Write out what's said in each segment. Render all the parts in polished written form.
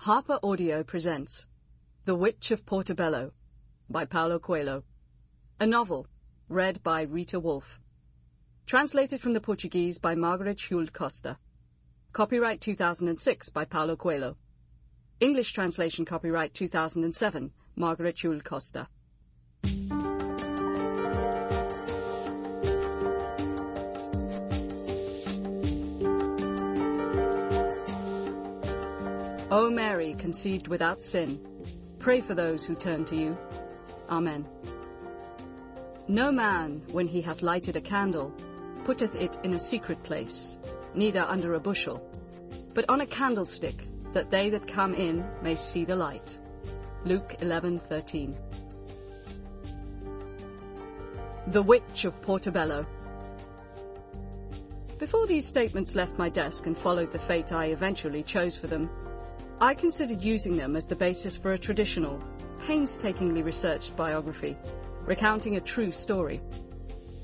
Harper Audio presents The Witch of Portobello by Paulo Coelho, a novel read by Rita Wolfe. Translated from the Portuguese by Margaret Huld Costa. Copyright 2006 by Paulo Coelho. English translation copyright 2007, Margaret Huld Costa. O Mary, conceived without sin, pray for those who turn to you. Amen. No man, when he hath lighted a candle, putteth it in a secret place, neither under a bushel, but on a candlestick, that they that come in may see the light. Luke 11:13. The Witch of Portobello. Before these statements left my desk and followed the fate I eventually chose for them, I considered using them as the basis for a traditional, painstakingly researched biography, recounting a true story.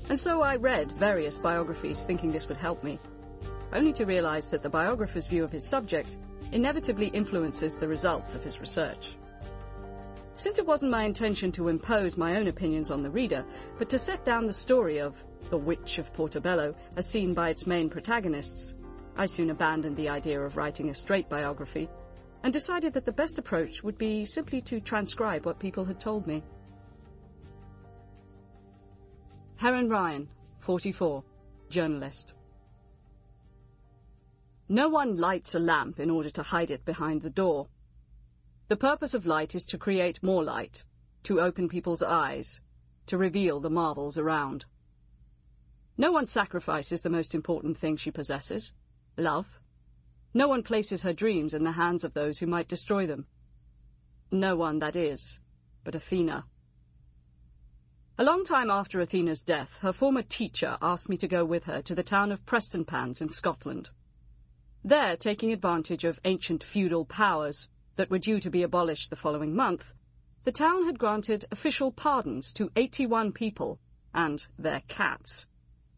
And so I read various biographies thinking this would help me, only to realize that the biographer's view of his subject inevitably influences the results of his research. Since it wasn't my intention to impose my own opinions on the reader, but to set down the story of the Witch of Portobello as seen by its main protagonists, I soon abandoned the idea of writing a straight biography and decided that the best approach would be simply to transcribe what people had told me. Helen Ryan, 44, journalist. No one lights a lamp in order to hide it behind the door. The purpose of light is to create more light, to open people's eyes, to reveal the marvels around. No one sacrifices the most important thing she possesses, love. No one places her dreams in the hands of those who might destroy them. No one, that is, but Athena. A long time after Athena's death, her former teacher asked me to go with her to the town of Prestonpans in Scotland. There, taking advantage of ancient feudal powers that were due to be abolished the following month, the town had granted official pardons to 81 people, and their cats,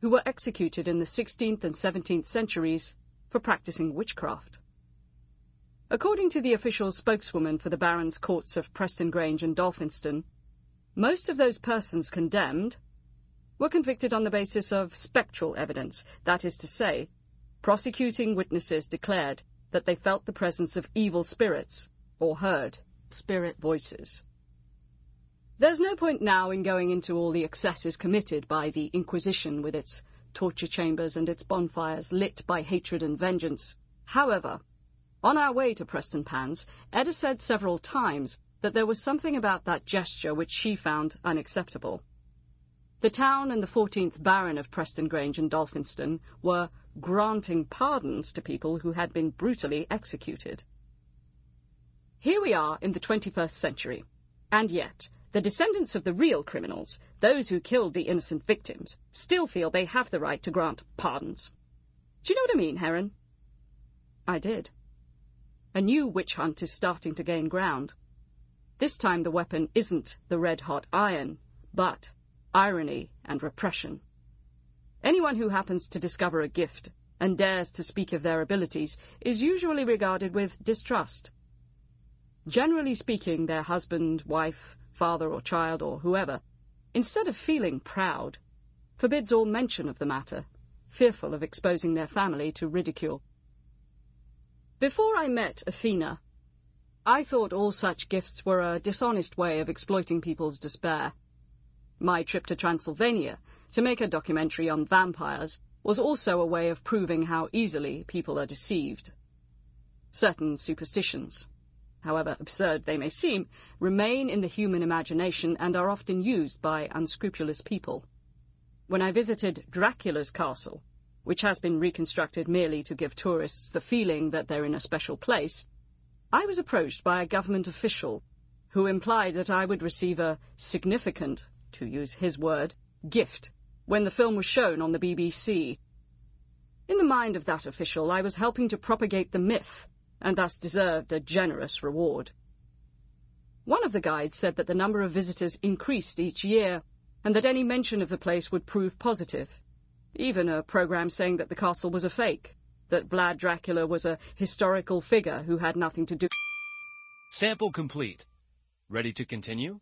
who were executed in the 16th and 17th centuries for practicing witchcraft. According to the official spokeswoman for the Barons' Courts of Preston Grange and Dolphinston, most of those persons condemned were convicted on the basis of spectral evidence, that is to say, prosecuting witnesses declared that they felt the presence of evil spirits or heard spirit voices. There's no point now in going into all the excesses committed by the Inquisition with its torture chambers and its bonfires lit by hatred and vengeance. However, on our way to Prestonpans, Edda said several times that there was something about that gesture which she found unacceptable. The town and the 14th Baron of Preston Grange and Dolphinston were granting pardons to people who had been brutally executed. Here we are in the 21st century, and yet the descendants of the real criminals, those who killed the innocent victims, still feel they have the right to grant pardons. Do you know what I mean, Heron? I did. A new witch hunt is starting to gain ground. This time the weapon isn't the red-hot iron, but irony and repression. Anyone who happens to discover a gift and dares to speak of their abilities is usually regarded with distrust. Generally speaking, their husband, wife, father or child or whoever, instead of feeling proud, forbids all mention of the matter, fearful of exposing their family to ridicule. Before I met Athena, I thought all such gifts were a dishonest way of exploiting people's despair. My trip to Transylvania to make a documentary on vampires was also a way of proving how easily people are deceived. Certain superstitions, however absurd they may seem, remain in the human imagination and are often used by unscrupulous people. When I visited Dracula's castle, which has been reconstructed merely to give tourists the feeling that they're in a special place, I was approached by a government official who implied that I would receive a significant, to use his word, gift when the film was shown on the BBC. In the mind of that official, I was helping to propagate the myth, and thus deserved a generous reward. One of the guides said that the number of visitors increased each year, and that any mention of the place would prove positive. Even a program saying that the castle was a fake, that Vlad Dracula was a historical figure who had nothing to do Sample complete. Ready to continue?